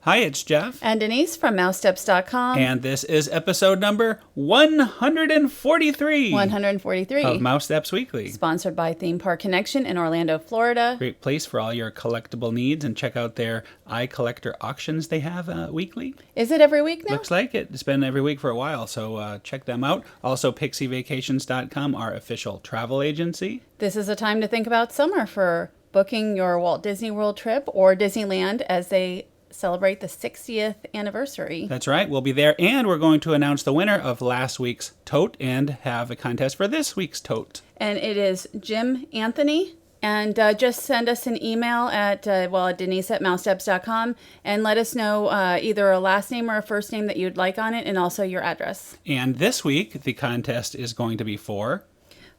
Hi, it's Jeff. And Denise from Mousesteps.com. And this is episode number 143. 143. Of Mousesteps Weekly. Sponsored by Theme Park Connection in Orlando, Florida. Great place for all your collectible needs, and check out their iCollector auctions they have weekly. Is it every week now? Looks like it. It's been every week for a while, so check them out. Also, PixieVacations.com, our official travel agency. This is a time to think about summer for booking your Walt Disney World trip or Disneyland as they celebrate the 60th anniversary. That's right. We'll be there, and we're going to announce the winner of last week's tote and have a contest for this week's tote. And it is Jim Anthony. And just send us an email at Denise@mousesteps.com and let us know either a last name or a first name that you'd like on it, and also your address. And this week, the contest is going to be for...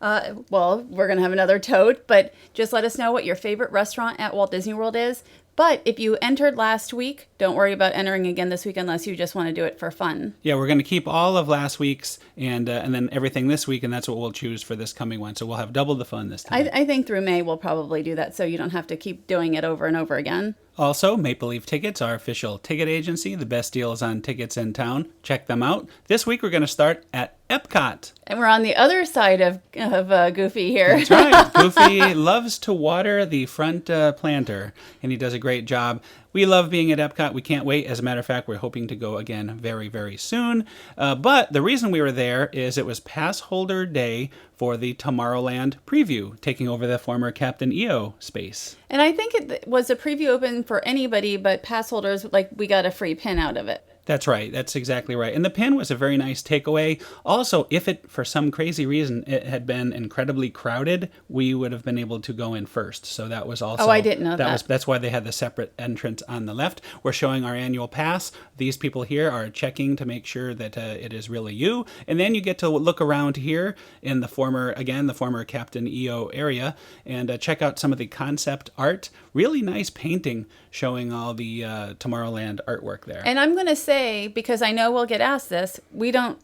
Well, we're going to have another tote, but just let us know what your favorite restaurant at Walt Disney World is. But if you entered last week, don't worry about entering again this week unless you just want to do it for fun. Yeah, we're going to keep all of last week's and then everything this week, and that's what we'll choose for this coming one. So we'll have double the fun this time. I think through May we'll probably do that so you don't have to keep doing it over and over again. Also, Maple Leaf Tickets, our official ticket agency, the best deals on tickets in town. Check them out. This week we're going to start at Epcot. And we're on the other side of Goofy here. That's right. Goofy loves to water the front planter, and he does a great job. We love being at Epcot. We can't wait. As a matter of fact, we're hoping to go again very, very soon. But the reason we were there is it was Passholder Day for the Tomorrowland preview, taking over the former Captain EO space. And I think it was a preview open for anybody, but pass holders, like, we got a free pin out of it. That's right. That's exactly right. And the pin was a very nice takeaway. Also, if it, for some crazy reason, it had been incredibly crowded, we would have been able to go in first. So that was also... Oh, I didn't know that. That's why they had the separate entrance on the left. We're showing our annual pass. These people here are checking to make sure that it is really you. And then you get to look around here in the former Captain EO area and check out some of the concept art. Really nice painting showing all the Tomorrowland artwork there. And I'm going to say, because I know we'll get asked this, we don't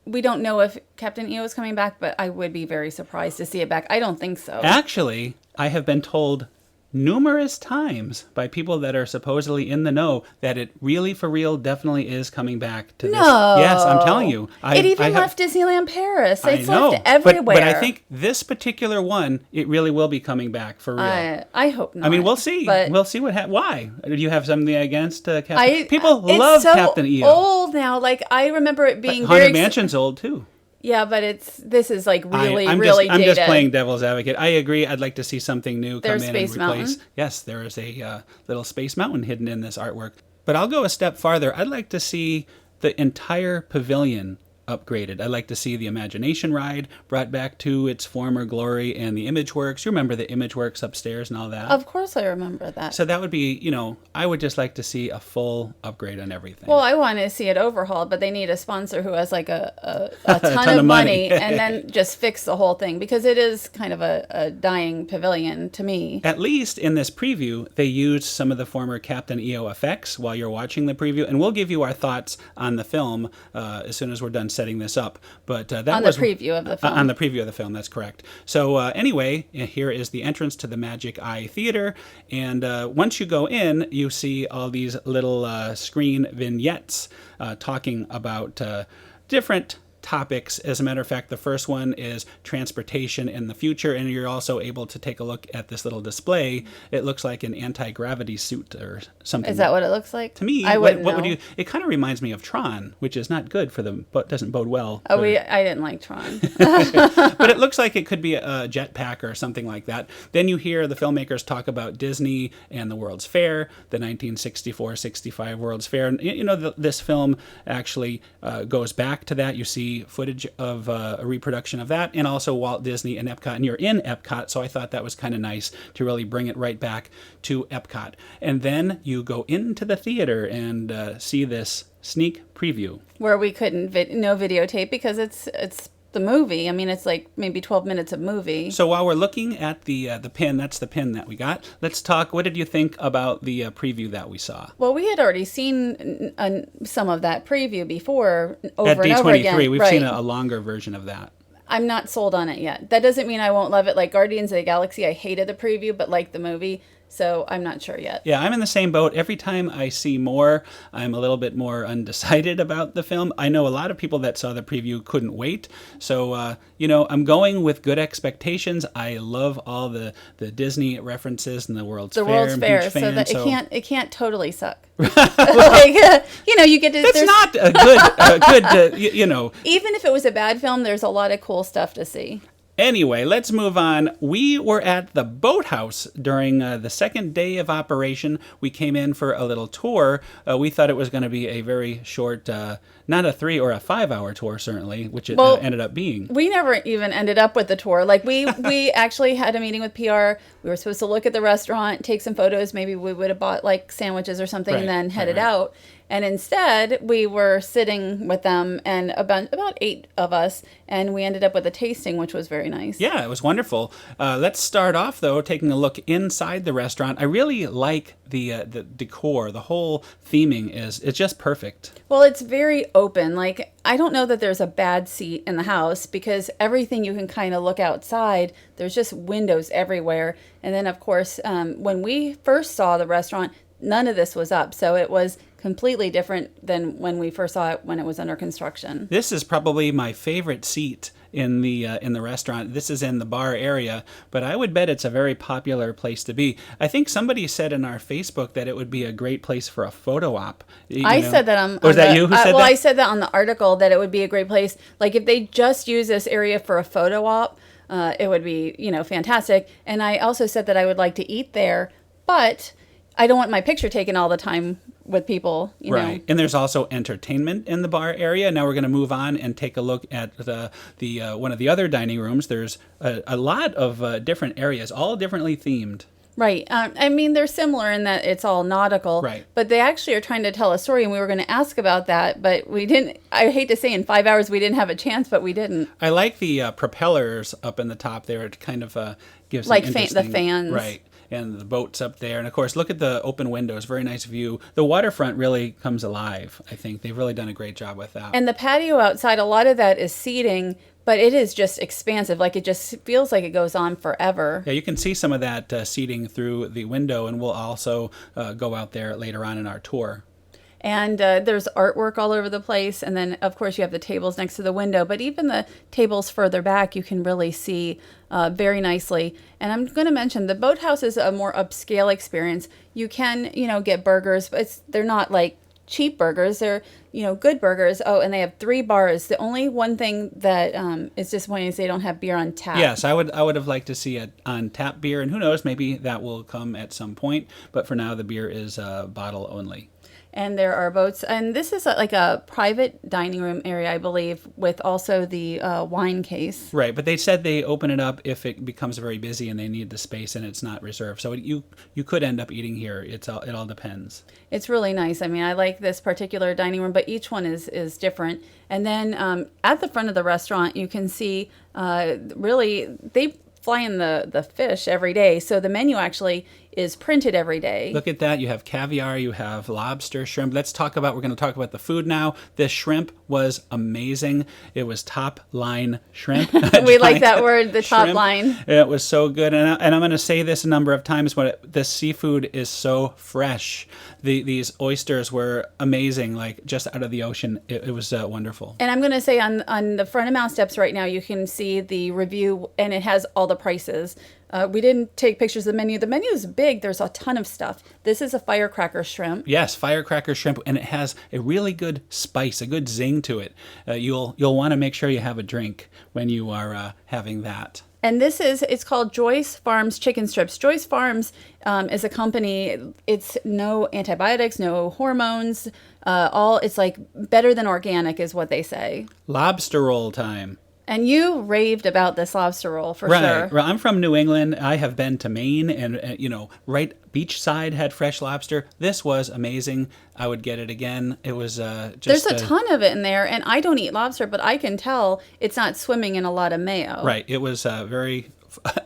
know if Captain EO is coming back, but I would be very surprised to see it back. I don't think so. Actually, I have been told numerous times by people that are supposedly in the know that it really, for real, definitely is coming back to this. No. Yes, I'm telling you. It even left Disneyland Paris. It's I know, left everywhere. But I think this particular one, it really will be coming back for real. I hope not. I mean, we'll see. But we'll see what happens. Why? Do you have something against Captain? People love so Captain EO. Old now. Like, I remember it being Haunted very... Mansion's old, too. Yeah, but really I'm dated. I'm just playing devil's advocate. I agree. I'd like to see something new come in Space and replace. Mountain. Yes, there is a little Space Mountain hidden in this artwork. But I'll go a step farther. I'd like to see the entire pavilion upgraded. I'd like to see the Imagination Ride brought back to its former glory and the ImageWorks. You remember the ImageWorks upstairs and all that? Of course I remember that. So that would be, I would just like to see a full upgrade on everything. Well, I want to see it overhauled, but they need a sponsor who has like a ton of money and then just fix the whole thing, because it is kind of a dying pavilion to me. At least in this preview, they used some of the former Captain EO effects while you're watching the preview, and we'll give you our thoughts on the film as soon as we're done setting this up. But that was the preview of the film. On the preview of the film, that's correct. So anyway, here is the entrance to the Magic Eye Theater, and once you go in, you see all these little screen vignettes talking about different topics. As a matter of fact, the first one is transportation in the future, and you're also able to take a look at this little display. It looks like an anti-gravity suit or something. Is that what it looks like? To me, I wouldn't know. What would you? It kind of reminds me of Tron, which is not good for them, but doesn't bode well. Oh, I didn't like Tron. But it looks like it could be a jetpack or something like that. Then you hear the filmmakers talk about Disney and the World's Fair, the 1964-65 World's Fair. And, this film actually goes back to that. You see footage of a reproduction of that, and also Walt Disney and Epcot, and you're in Epcot, so I thought that was kind of nice to really bring it right back to Epcot. And then you go into the theater and see this sneak preview. Where we couldn't videotape because it's the movie. I mean, it's like maybe 12 minutes of movie. So while we're looking at the pin, that's the pin that we got. Let's talk. What did you think about the preview that we saw? Well, we had already seen some of that preview before over at and over again. We've seen a longer version of that. I'm not sold on it yet. That doesn't mean I won't love it. Like Guardians of the Galaxy, I hated the preview, but liked the movie. So I'm not sure yet. Yeah, I'm in the same boat. Every time I see more, I'm a little bit more undecided about the film. I know a lot of people that saw the preview couldn't wait. So, I'm going with good expectations. I love all the Disney references and the World's Fair. The World's I'm a Fair, huge so fan, that it can't totally suck. You get to. That's not a good, Even if it was a bad film, there's a lot of cool stuff to see. Anyway, let's move on. We were at the Boathouse during the second day of operation. We came in for a little tour. We thought it was going to be a very short, not a 3 or a 5 hour tour, certainly, which it ended up being. We never even ended up with the tour. Like we actually had a meeting with PR. We were supposed to look at the restaurant, take some photos. Maybe we would have bought like sandwiches or something and then headed out. And instead, we were sitting with them and about 8 of us, and we ended up with a tasting, which was very nice. Yeah, it was wonderful. Let's start off, though, taking a look inside the restaurant. I really like the decor. The whole theming it's just perfect. Well, it's very open. Like, I don't know that there's a bad seat in the house because everything you can kind of look outside. There's just windows everywhere. And then, of course, when we first saw the restaurant, none of this was up. So it was completely different than when we first saw it when it was under construction. This is probably my favorite seat in the restaurant. This is in the bar area, but I would bet it's a very popular place to be. I think somebody said in our Facebook that it would be a great place for a photo op. I said that on. Was that you who said that? Well, I said that on the article that it would be a great place. Like if they just use this area for a photo op, it would be fantastic. And I also said that I would like to eat there, but I don't want my picture taken all the time with people, right. And there's also entertainment in the bar area. Now we're going to move on and take a look at the one of the other dining rooms. There's a lot of different areas, all differently themed. Right. I mean, they're similar in that it's all nautical. Right. But they actually are trying to tell a story, and we were going to ask about that, but we didn't. I hate to say in 5 hours we didn't have a chance, but we didn't. I like the propellers up in the top there. It kind of gives like the fans. Right. And the boats up there. And, of course, look at the open windows. Very nice view. The waterfront really comes alive, I think. They've really done a great job with that. And the patio outside, a lot of that is seating, but it is just expansive. Like, it just feels like it goes on forever. Yeah, you can see some of that seating through the window, and we'll also go out there later on in our tour. And there's artwork all over the place. And then, of course, you have the tables next to the window. But even the tables further back, you can really see very nicely. And I'm going to mention the Boathouse is a more upscale experience. You can, get burgers, but they're not like cheap burgers. They're, good burgers. Oh, and they have 3 bars. The only one thing that is disappointing is they don't have beer on tap. Yes, I would have liked to see it on tap beer. And who knows, maybe that will come at some point. But for now, the beer is bottle only. And there are boats. And this is like a private dining room area, I believe, with also the wine case. Right, but they said they open it up if it becomes very busy and they need the space and it's not reserved. So you could end up eating here. It all depends. It's really nice. I mean, I like this particular dining room, but each one is different. And then at the front of the restaurant, you can see really they fly in the fish every day. So the menu actually is printed every day. Look at that. You have caviar, you have lobster, shrimp. We're going to talk about the food now. This shrimp was amazing. It was top line shrimp. We like that word, the top line. It was so good. And I'm going to say this a number of times, this seafood is so fresh. These oysters were amazing, like just out of the ocean. It was wonderful. And I'm going to say on the front of Mousesteps right now, you can see the review, and it has all the prices. We didn't take pictures of the menu. The menu is big. There's a ton of stuff. This is a firecracker shrimp. Yes, firecracker shrimp, and it has a really good spice, a good zing to it. You'll want to make sure you have a drink when you are having that. And it's called Joyce Farms Chicken Strips. Joyce Farms is a company. It's no antibiotics, no hormones. It's like better than organic is what they say. Lobster roll time. And you raved about this lobster roll for sure. Right. Well, I'm from New England. I have been to Maine, and right beachside had fresh lobster. This was amazing. I would get it again. It was There's a ton of it in there, and I don't eat lobster, but I can tell it's not swimming in a lot of mayo. Right. It was very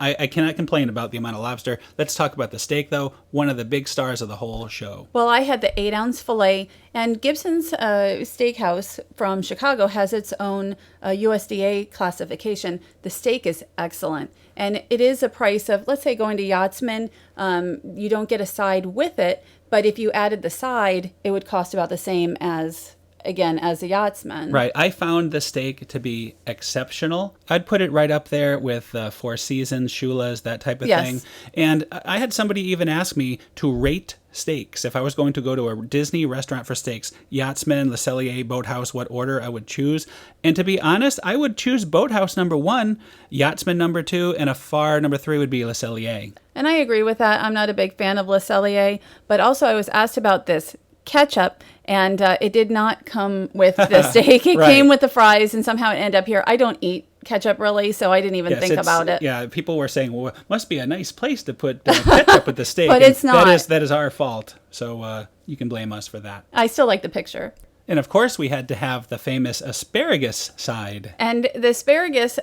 I cannot complain about the amount of lobster. Let's talk about the steak, though. One of the big stars of the whole show. Well, I had the 8-ounce filet, and Gibson's Steakhouse from Chicago has its own USDA classification. The steak is excellent, and it is a price of, let's say, going to Yachtsman. You don't get a side with it, but if you added the side, it would cost about the same as a Yachtsman. Right. I found the steak to be exceptional. I'd put it right up there with Four Seasons, Shula's, that type of thing. And I had somebody even ask me to rate steaks. If I was going to go to a Disney restaurant for steaks, Yachtsman, Le Cellier, Boathouse, what order I would choose. And to be honest, I would choose Boathouse number 1, Yachtsman number 2, and a far number 3 would be Le Cellier. And I agree with that. I'm not a big fan of Le Cellier, but also I was asked about this ketchup, and it did not come with the steak. It came with the fries, and somehow it ended up here. I don't eat ketchup really, so I didn't even think about it. Yeah, people were saying, well, it must be a nice place to put ketchup with the steak. But it's not. That is our fault, so you can blame us for that. I still like the picture. And of course, we had to have the famous asparagus side. And the asparagus,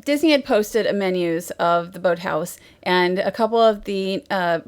Disney had posted a menus of the Boathouse, and a couple of the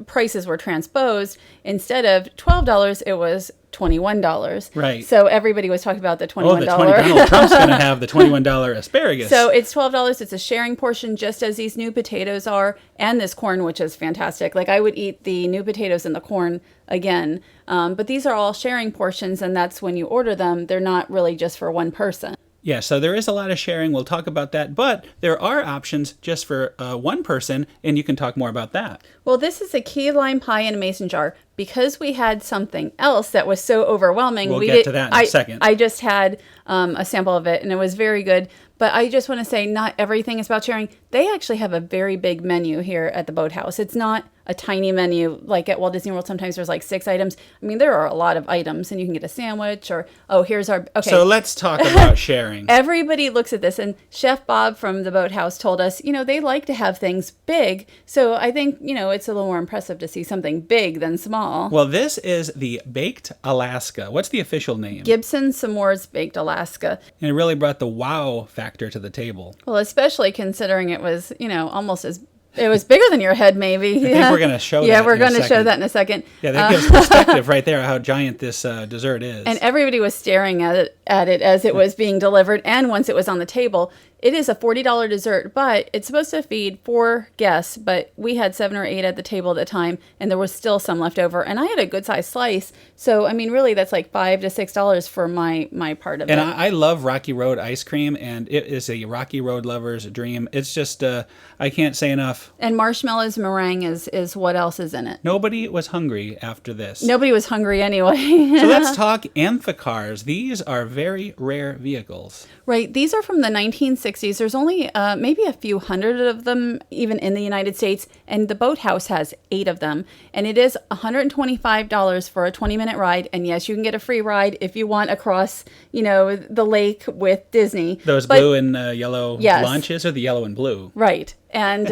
prices were transposed. Instead of $12, it was $21. Right. So everybody was talking about the $21. Donald Trump's going to have the $21 asparagus. So it's $12. It's a sharing portion, just as these new potatoes are, and this corn, which is fantastic. Like, I would eat the new potatoes and the corn again. But these are all sharing portions, and that's when you order them. They're not really just for one person. Yeah, so there is a lot of sharing. We'll talk about that. But there are options just for one person, and you can talk more about that. Well, this is a key lime pie in a mason jar. Because we had something else that was so overwhelming. We'll get to that in a second. I just had a sample of it, and it was very good. But I just want to say not everything is about sharing. They actually have a very big menu here at the Boathouse. It's not a tiny menu like at Walt Disney World. Sometimes there's like 6 items. I mean, there are a lot of items, and you can get a sandwich or, here's our... Okay. So let's talk about sharing. Everybody looks at this, and Chef Bob from the Boathouse told us, they like to have things big. So I think, it's a little more impressive to see something big than small. Well, this is the Baked Alaska. What's the official name? Gibson S'mores Baked Alaska. And it really brought the wow factor to the table. Well, especially considering it was, almost as... It was bigger than your head, maybe. I think we're going to show that. Yeah, we're going to show that in a second. Yeah, that gives perspective right there how giant this dessert is. And everybody was staring at it as it was being delivered, and once it was on the table. It is a $40 dessert, but it's supposed to feed 4 guests, but we had 7 or 8 at the table at the time, and there was still some left over, and I had a good-sized slice. So, I mean, really, that's like $5 to $6 for my part of it. And I love Rocky Road ice cream, and it is a Rocky Road lover's dream. It's just, I can't say enough. And marshmallows meringue is what else is in it. Nobody was hungry after this. Nobody was hungry anyway. So let's talk amphicars. These are very rare vehicles. Right. These are from the 1960s. There's only maybe a few hundred of them even in the United States, and the Boathouse has 8 of them. And it is $125 for a 20-minute ride. And yes, you can get a free ride if you want across, the lake with Disney. Those blue and yellow launches, or the yellow and blue? Right. And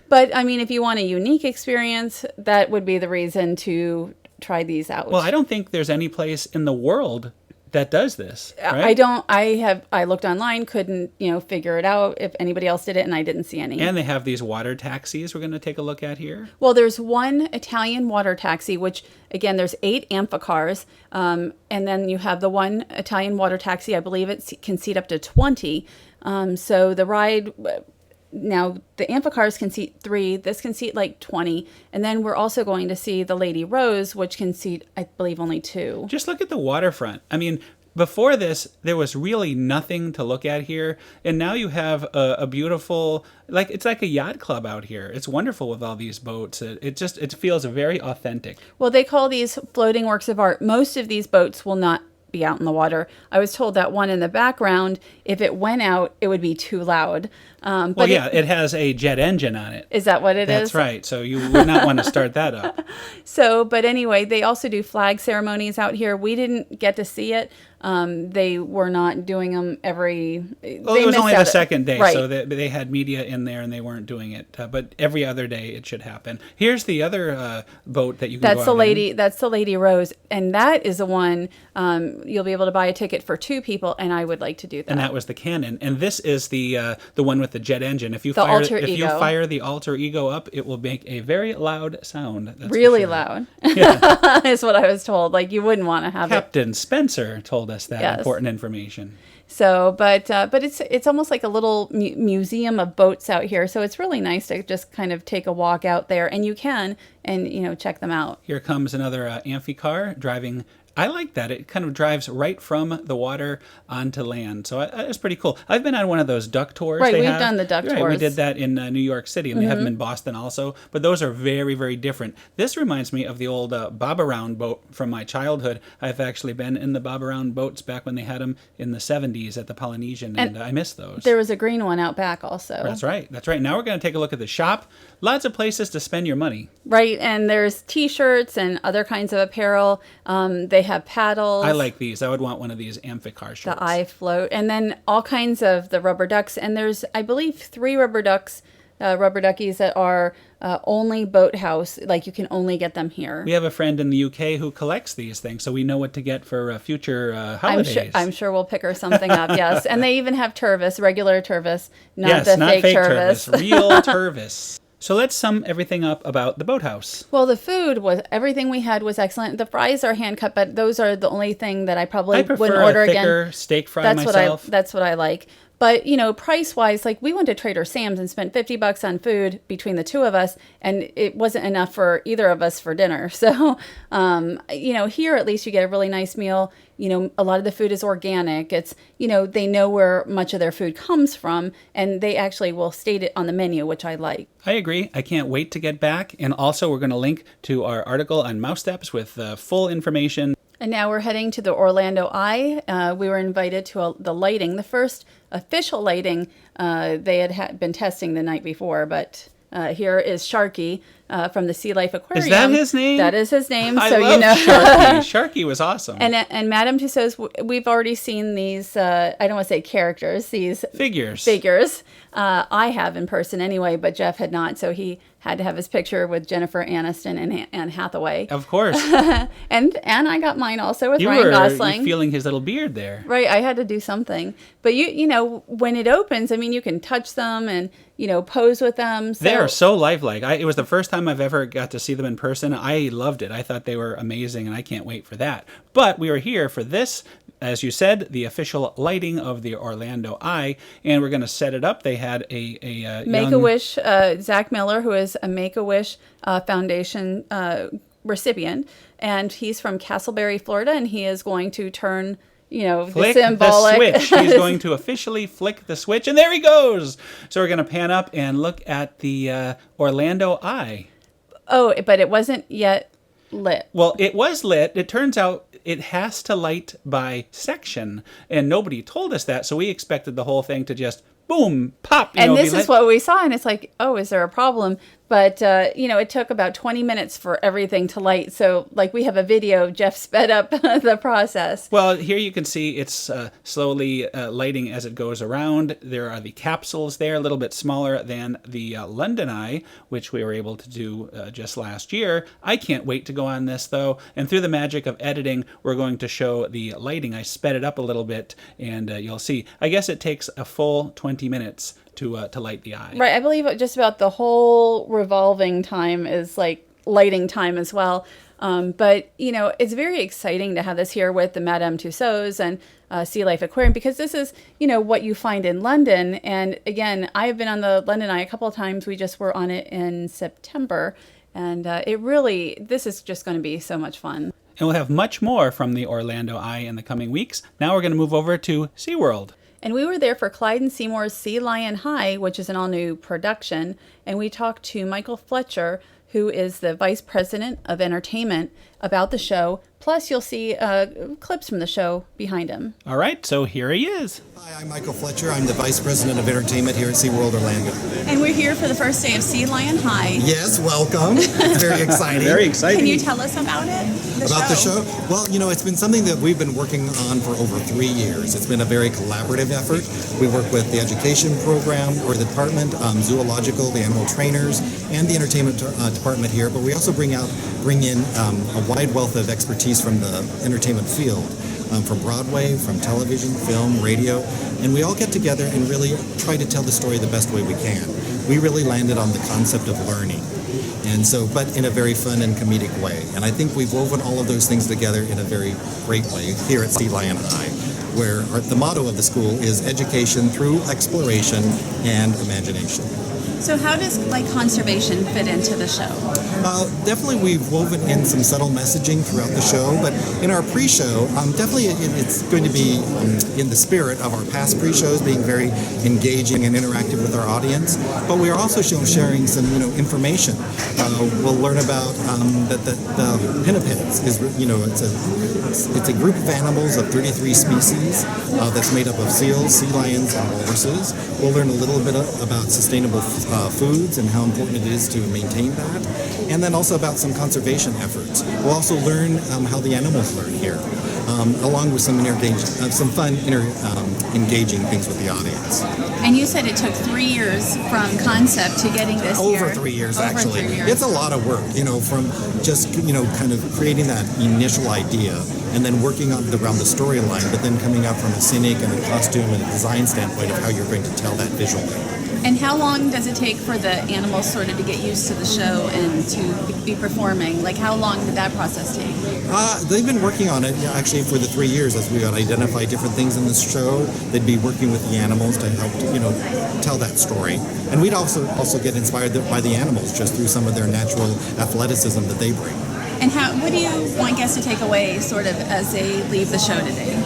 but I mean, if you want a unique experience, that would be the reason to try these out. Well, I don't think there's any place in the world that does this, right? I looked online, couldn't, figure it out if anybody else did it, and I didn't see any. And they have these water taxis we're going to take a look at here. Well, there's one Italian water taxi, which, again, there's 8 amphicars, and then you have the one Italian water taxi. I believe it can seat up to 20. So the ride... Now, the amphicars can seat 3. This can seat like 20. And then we're also going to see the Lady Rose, which can seat, I believe, only 2. Just look at the waterfront. I mean, before this, there was really nothing to look at here. And now you have a beautiful, it's like a yacht club out here. It's wonderful with all these boats. It feels very authentic. Well, they call these floating works of art. Most of these boats will not be out in the water. I was told that one in the background, if it went out, it would be too loud. But it has a jet engine on it. Is that what it is? That's right. So you would not want to start that up. But anyway, they also do flag ceremonies out here. We didn't get to see it. they were not doing them every. Well, it was only the second day, right. so they had media in there and they weren't doing it. But every other day it should happen. Here's the other boat that you can That's go the out lady. in. That's the Lady Rose, and that is the one you'll be able to buy a ticket for 2 people. And I would like to do that. And that was the Cannon. And this is the one with the jet engine. If you The Alter if you Ego. fire the Alter Ego up, it will make a very loud sound. That's for Really sure. loud, Yeah. is what I was told. Like you wouldn't want to have it. Captain Spencer told us that Yes. important information. So, but it's almost like a little museum of boats out here. So it's really nice to just kind of take a walk out there, and you can, and check them out. Here comes another amphicar driving. I like that. It kind of drives right from the water onto land. So it's pretty cool. I've been on one of those duck tours. Right, they we've have. done the duck Right, we tours. did that in New York City, and they have them in Boston also. But those are very, very different. This reminds me of the old bob around boat from my childhood. I've actually been in the bob around boats back when they had them in the 70s at the Polynesian, and I miss those. There was a green one out back also. That's right. That's right. Now we're going to take a look at the shop. Lots of places to spend your money. Right, and there's T-shirts and other kinds of apparel. They have paddles. I like these. I would want one of these amphicar shirts. The eye float, and then all kinds of the rubber ducks. And there's, I believe, 3 rubber ducks, rubber duckies that are only Boathouse. Like you can only get them here. We have a friend in the UK who collects these things, so we know what to get for future holidays. I'm sure we'll pick her something up. Yes, and they even have Tervis, regular Tervis, not Yes, the not fake fake Tervis. Tervis, real Tervis. So let's sum everything up about the Boathouse. Well, the food was everything we had was excellent. The fries are hand cut, but those are the only thing that I probably I wouldn't prefer order a thicker again. steak fry That's myself. that's what I like. But price wise, like we went to Trader Sam's and spent $50 on food between the 2 of us, and it wasn't enough for either of us for dinner. So, here at least you get a really nice meal. A lot of the food is organic. It's they know where much of their food comes from, and they actually will state it on the menu, which I like. I agree. I can't wait to get back. And also, we're going to link to our article on Mousesteps with full information. And now we're heading to the Orlando Eye. We were invited to the lighting, the first official lighting. They had been testing the night before, but here is Sharky from the Sea Life Aquarium. Is that his name? That is his name. I so love Sharky. Sharky was awesome. And Madame Tussauds, we've already seen these. I don't want to say characters. These Figures. I have in person anyway, but Jeff had not, so he had to have his picture with Jennifer Aniston and Anne Hathaway. Of course. and I got mine also with You Ryan were Gosling. feeling his little beard there. Right, I had to do something. But when it opens, I mean, you can touch them and pose with them. So. They are so lifelike. It was the first time I've ever got to see them in person. I loved it. I thought they were amazing, and I can't wait for that. But we were here for this, as you said, the official lighting of the Orlando Eye, and we're going to set it up. They had a Make-A-Wish, Zach Miller, who is a Make-A-Wish Foundation recipient, and he's from Castleberry, Florida, and he is going to turn... flick the symbolic. the switch. He's going to officially flick the switch, and there he goes. So we're going to pan up and look at the Orlando Eye. Oh, but it wasn't yet lit. Well, it was lit. It turns out it has to light by section, and nobody told us that, so we expected the whole thing to just boom, pop. And this is what we saw, and it's like, oh, is there a problem? But, it took about 20 minutes for everything to light. So, we have a video, Jeff sped up the process. Well, here you can see it's slowly lighting as it goes around. There are the capsules there, a little bit smaller than the London Eye, which we were able to do just last year. I can't wait to go on this, though. And through the magic of editing, we're going to show the lighting. I sped it up a little bit, and you'll see. I guess it takes a full 20 minutes to light the eye. Right. I believe just about the whole revolving time is lighting time as well. But, it's very exciting to have this here with the Madame Tussauds and Sea Life Aquarium, because this is, what you find in London. And again, I've been on the London Eye a couple of times. We just were on it in September. And this is just going to be so much fun. And we'll have much more from the Orlando Eye in the coming weeks. Now we're going to move over to SeaWorld. And we were there for Clyde and Seymour's Sea Lion High, which is an all-new production. And we talked to Michael Fletcher, who is the Vice President of Entertainment, about the show. Plus, you'll see clips from the show behind him. All right, so here he is. Hi, I'm Michael Fletcher. I'm the Vice President of Entertainment here at SeaWorld Orlando. And we're here for the first day of Sea Lion High. Yes, welcome. Very exciting. Very exciting. Can you tell us about it? The show? Well, it's been something that we've been working on for over 3 years. It's been a very collaborative effort. We work with the education program or the department, zoological, the animal trainers, and the entertainment department here. But we also bring in a wide wealth of expertise from the entertainment field. From Broadway, from television, film, radio, and we all get together and really try to tell the story the best way we can. We really landed on the concept of learning, and so, but in a very fun and comedic way. And I think we've woven all of those things together in a very great way here at Sea Lion High, where the motto of the school is education through exploration and imagination. So how does conservation fit into the show? Definitely we've woven in some subtle messaging throughout the show, but in our pre-show, definitely it's going to be in the spirit of our past pre-shows, being very engaging and interactive with our audience. But we are also sharing some information. We'll learn about that the pinnipeds is it's a group of animals of 33 species that's made up of seals, sea lions, and walruses. We'll learn a little bit about sustainable foods and how important it is to maintain that, and then also about some conservation efforts. We'll also learn how the animals learn here, along with some fun engaging things with the audience. And you said it took 3 years from concept to getting this Over here. 3 years, Over actually. 3 years. It's a lot of work, from just, kind of creating that initial idea and then working around the storyline, but then coming up from a scenic and a costume and a design standpoint of how you're going to tell that visually. And how long does it take for the animals sort of to get used to the show and to be performing? Like, how long did that process take? They've been working on it actually for the 3 years as we would identify different things in this show. They'd be working with the animals to help, tell that story. And we'd also get inspired by the animals just through some of their natural athleticism that they bring. And what do you want guests to take away sort of as they leave the show today?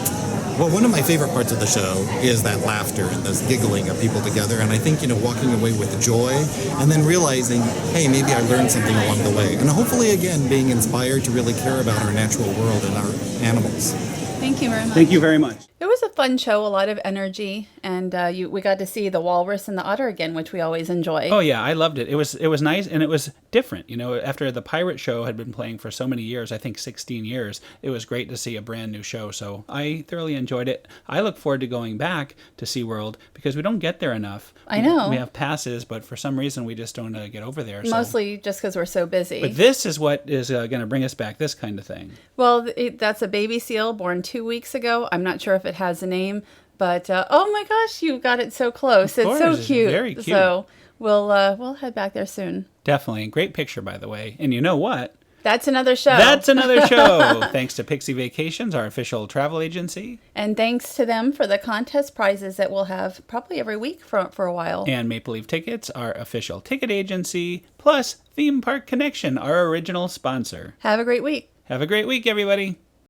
Well, one of my favorite parts of the show is that laughter and this giggling of people together. And I think, walking away with joy and then realizing, hey, maybe I learned something along the way. And hopefully, again, being inspired to really care about our natural world and our animals. Thank you very much. Thank you very much. It was a fun show, a lot of energy, and we got to see the walrus and the otter again, which we always enjoy. Oh yeah, I loved it. It was nice and it was different. After the pirate show had been playing for so many years, I think 16 years, it was great to see a brand new show. So I thoroughly enjoyed it. I look forward to going back to SeaWorld because we don't get there enough. I know. We have passes, but for some reason we just don't get over there. Mostly just because we're so busy. But this is what is going to bring us back, this kind of thing. Well, that's a baby seal born 2 weeks ago. I'm not sure if it has a name, but oh my gosh, you got it so close. Of course, it's so cute. Very cute. So we'll head back there soon. Definitely. Great picture, by the way. And you know what? That's another show. That's another show. Thanks to Pixie Vacations, our official travel agency. And thanks to them for the contest prizes that we'll have probably every week for a while. And Maple Leaf Tickets, our official ticket agency. Plus Theme Park Connection, our original sponsor. Have a great week. Have a great week, everybody.